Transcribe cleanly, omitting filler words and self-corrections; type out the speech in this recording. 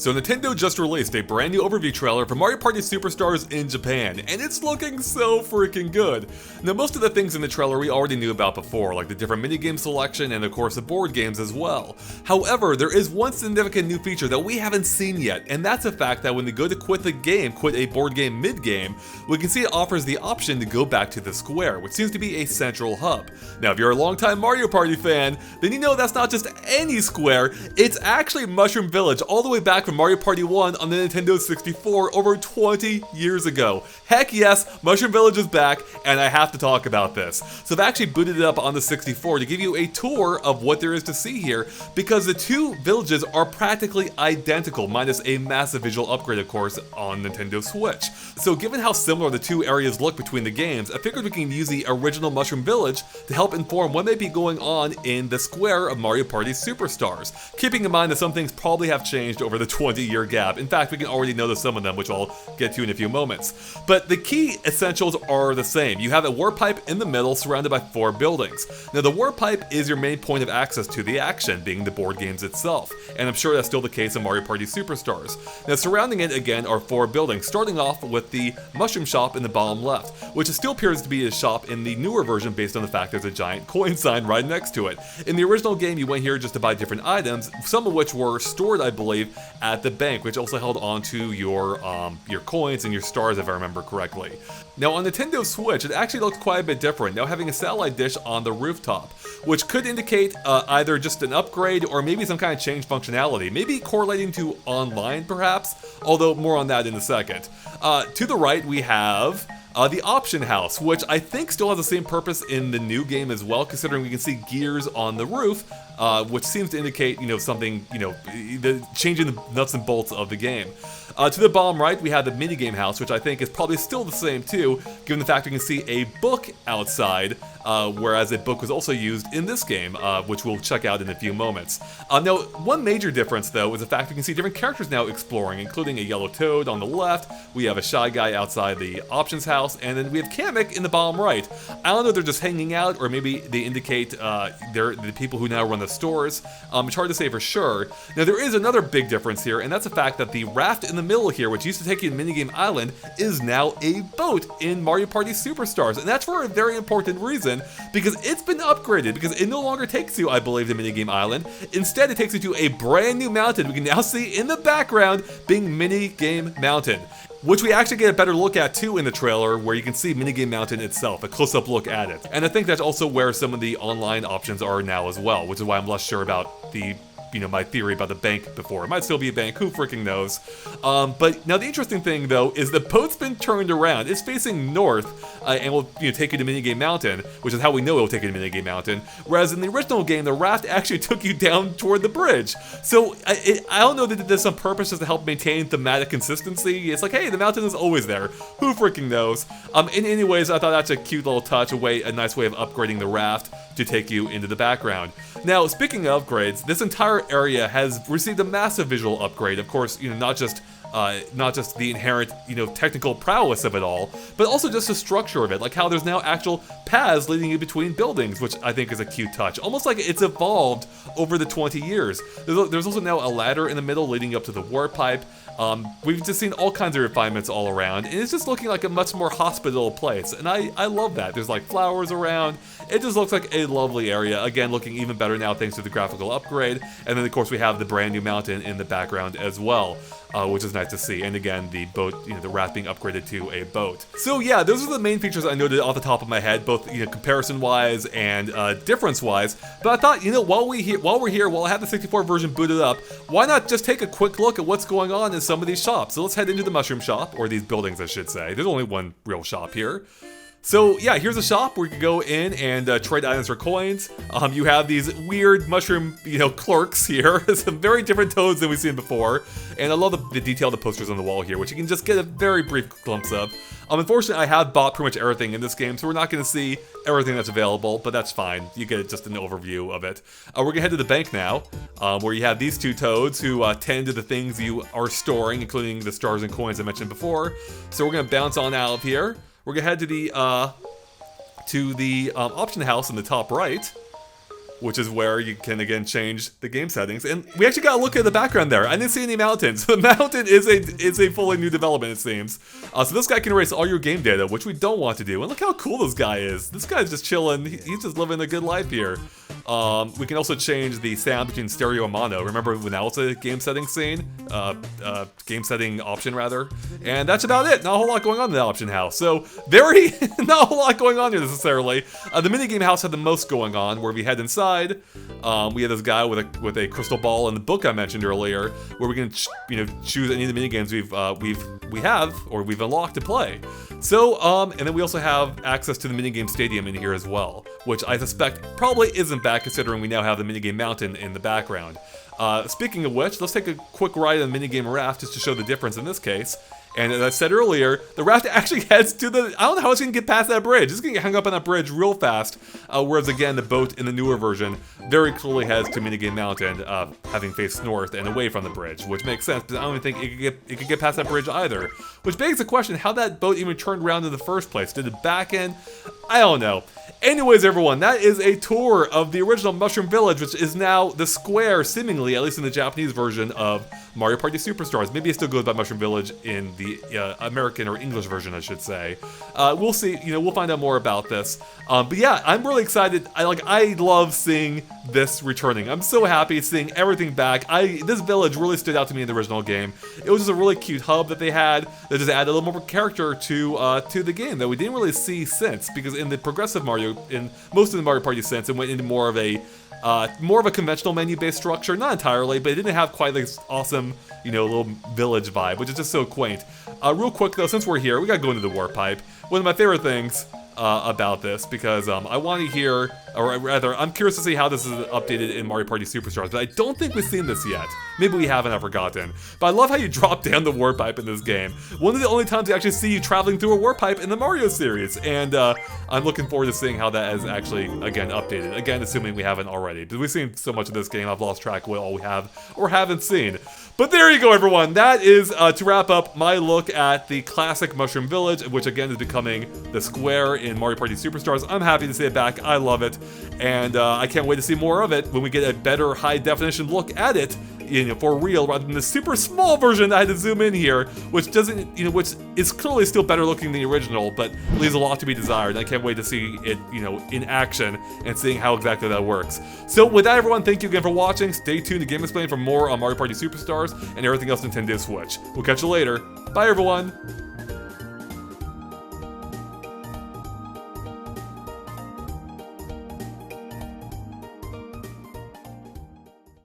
So Nintendo just released a brand new overview trailer for Mario Party Superstars in Japan, and it's looking so freaking good. Now most of the things in the trailer we already knew about before, like the different minigame selection and of course the board games as well. However, there is one significant new feature that we haven't seen yet, and that's the fact that when they go to quit a board game mid-game, we can see it offers the option to go back to the square, which seems to be a central hub. Now if you're a longtime Mario Party fan, then you know that's not just any square, it's actually Mushroom Village, all the way back from Mario Party 1 on the Nintendo 64 over 20 years ago. Heck yes, Mushroom Village is back, and I have to talk about this. So they've actually booted it up on the 64 to give you a tour of what there is to see here, because the two villages are practically identical, minus a massive visual upgrade, of course, on Nintendo Switch. So given how similar the two areas look between the games, I figured we can use the original Mushroom Village to help inform what may be going on in the square of Mario Party Superstars, keeping in mind that some things probably have changed over the 20-year gap. In fact, we can already notice some of them, which I'll get to in a few moments. But the key essentials are the same. You have a warp pipe in the middle surrounded by 4 buildings. Now the warp pipe is your main point of access to the action, being the board games itself, and I'm sure that's still the case in Mario Party Superstars. Now surrounding it again are 4 buildings, starting off with the mushroom shop in the bottom left, which still appears to be a shop in the newer version based on the fact there's a giant coin sign right next to it. In the original game you went here just to buy different items, some of which were stored, I believe, at the bank, which also held on to your coins and your stars, if I remember correctly. Now on Nintendo Switch, it actually looks quite a bit different, now having a satellite dish on the rooftop, which could indicate either just an upgrade or maybe some kind of change functionality, maybe correlating to online perhaps, although more on that in a second. To the right we have the option house, which I think still has the same purpose in the new game as well, considering we can see gears on the roof, which seems to indicate, something, the changing the nuts and bolts of the game. To the bottom right, we have the minigame house, which I think is probably still the same too, given the fact we can see a book outside, whereas a book was also used in this game, which we'll check out in a few moments. Now, one major difference though is the fact we can see different characters now exploring, including a yellow toad on the left, we have a shy guy outside the options house, and then we have Kamek in the bottom right. I don't know if they're just hanging out, or maybe they indicate they're the people who now run the stores. It's hard to say for sure. Now, there is another big difference here, and that's the fact that the raft in the middle here, which used to take you to Minigame Island, is now a boat in Mario Party Superstars, and that's for a very important reason, because it's been upgraded, because it no longer takes you, I believe, to Minigame Island. Instead, it takes you to a brand new mountain we can now see in the background being Minigame Mountain, which we actually get a better look at too in the trailer, where you can see Minigame Mountain itself, a close-up look at it. And I think that's also where some of the online options are now as well, which is why I'm less sure about the my theory about the bank before. It might still be a bank, who freaking knows. But now the interesting thing though is the boat's been turned around. It's facing north and will take you to Minigame Mountain, which is how we know it will take you to Minigame Mountain. Whereas in the original game, the raft actually took you down toward the bridge. So I don't know if they did this on purpose just to help maintain thematic consistency. It's like, hey, the mountain is always there. Who freaking knows? In anyways, I thought that's a cute little touch, a nice way of upgrading the raft to take you into the background. Now, speaking of upgrades, this entire area has received a massive visual upgrade. Of course, not just the inherent, technical prowess of it all, but also just the structure of it, like how there's now actual paths leading you between buildings, which I think is a cute touch. Almost like it's evolved over the 20 years. There's also now a ladder in the middle leading up to the warp pipe. We've just seen all kinds of refinements all around, and it's just looking like a much more hospitable place, and I love that. There's like flowers around. It just looks like a lovely area. Again, looking even better now thanks to the graphical upgrade, and then of course we have the brand new mountain in the background as well, which is nice to see. And again, the boat, the raft being upgraded to a boat. So yeah, those are the main features I noted off the top of my head, both comparison-wise and difference-wise. But I thought, while we're here, while I have the 64 version booted up, why not just take a quick look at what's going on in some of these shops? So let's head into the mushroom shop, or these buildings, I should say. There's only one real shop here. So yeah, here's a shop where you can go in and trade items for coins. You have these weird mushroom, clerks here. Some very different toads than we've seen before. And I love the detail of the posters on the wall here, which you can just get a very brief glimpse of. Unfortunately, I have bought pretty much everything in this game, so we're not going to see everything that's available, but that's fine. You get just an overview of it. We're going to head to the bank now, where you have these two toads who tend to the things you are storing, including the stars and coins I mentioned before. So we're going to bounce on out of here. We're going to head to the option house in the top right. which is where you can again change the game settings. And we actually got a look at the background there. I didn't see any mountains. The mountain is a fully new development, it seems. So this guy can erase all your game data, which we don't want to do. And look how cool this guy is. This guy's just chilling. He's just living a good life here. We can also change the sound between stereo and mono. Remember when that was a game setting scene? Game setting option rather. And that's about it. Not a whole lot going on in the option house. So not a whole lot going on here necessarily. The minigame house had the most going on, where we head inside. We have this guy with a crystal ball in the book I mentioned earlier, where we can choose any of the minigames we've unlocked to play. So and then we also have access to the minigame stadium in here as well, which I suspect probably isn't bad considering we now have the minigame mountain in the background. Speaking of which, let's take a quick ride on the minigame raft just to show the difference in this case. And as I said earlier, the raft actually heads to the... I don't know how it's going to get past that bridge. It's going to get hung up on that bridge real fast. Whereas again, the boat in the newer version very clearly heads to Minigame Mountain, having faced north and away from the bridge, which makes sense, because I don't even think it could get past that bridge either. Which begs the question, how that boat even turned around in the first place. Did it back in? I don't know. Anyways, everyone, that is a tour of the original Mushroom Village, which is now the square, seemingly, at least in the Japanese version of Mario Party Superstars. Maybe it still goes by Mushroom Village in the American or English version, I should say. We'll see. We'll find out more about this. But yeah, I'm really excited. I love seeing this returning. I'm so happy seeing everything back. This village really stood out to me in the original game. It was just a really cute hub that they had that just added a little more character to the game that we didn't really see since, because in the progressive Mario, in most of the Mario Party since, it went into more of a conventional menu-based structure, not entirely, but it didn't have quite this awesome, little village vibe, which is just so quaint. Real quick though, since we're here, we gotta go into the warp pipe. One of my favorite things about this, because I want to hear, or rather, I'm curious to see how this is updated in Mario Party Superstars, but I don't think we've seen this yet. Maybe we haven't, I've forgotten. But I love how you drop down the warp pipe in this game. One of the only times you actually see you traveling through a warp pipe in the Mario series, and I'm looking forward to seeing how that is actually, again, updated. Again, assuming we haven't already, because we've seen so much of this game, I've lost track of what all we have or haven't seen. But there you go, everyone. That is, to wrap up, my look at the classic Mushroom Village, which again is becoming the square in Mario Party Superstars. I'm happy to see it back. I love it. And I can't wait to see more of it when we get a better high-definition look at it, for real, rather than the super small version that I had to zoom in here, which doesn't, which is clearly still better looking than the original, but leaves a lot to be desired. I can't wait to see it, in action and seeing how exactly that works. So with that, everyone, thank you again for watching. Stay tuned to GameXplain for more on Mario Party Superstars and everything else Nintendo Switch. We'll catch you later. Bye, everyone.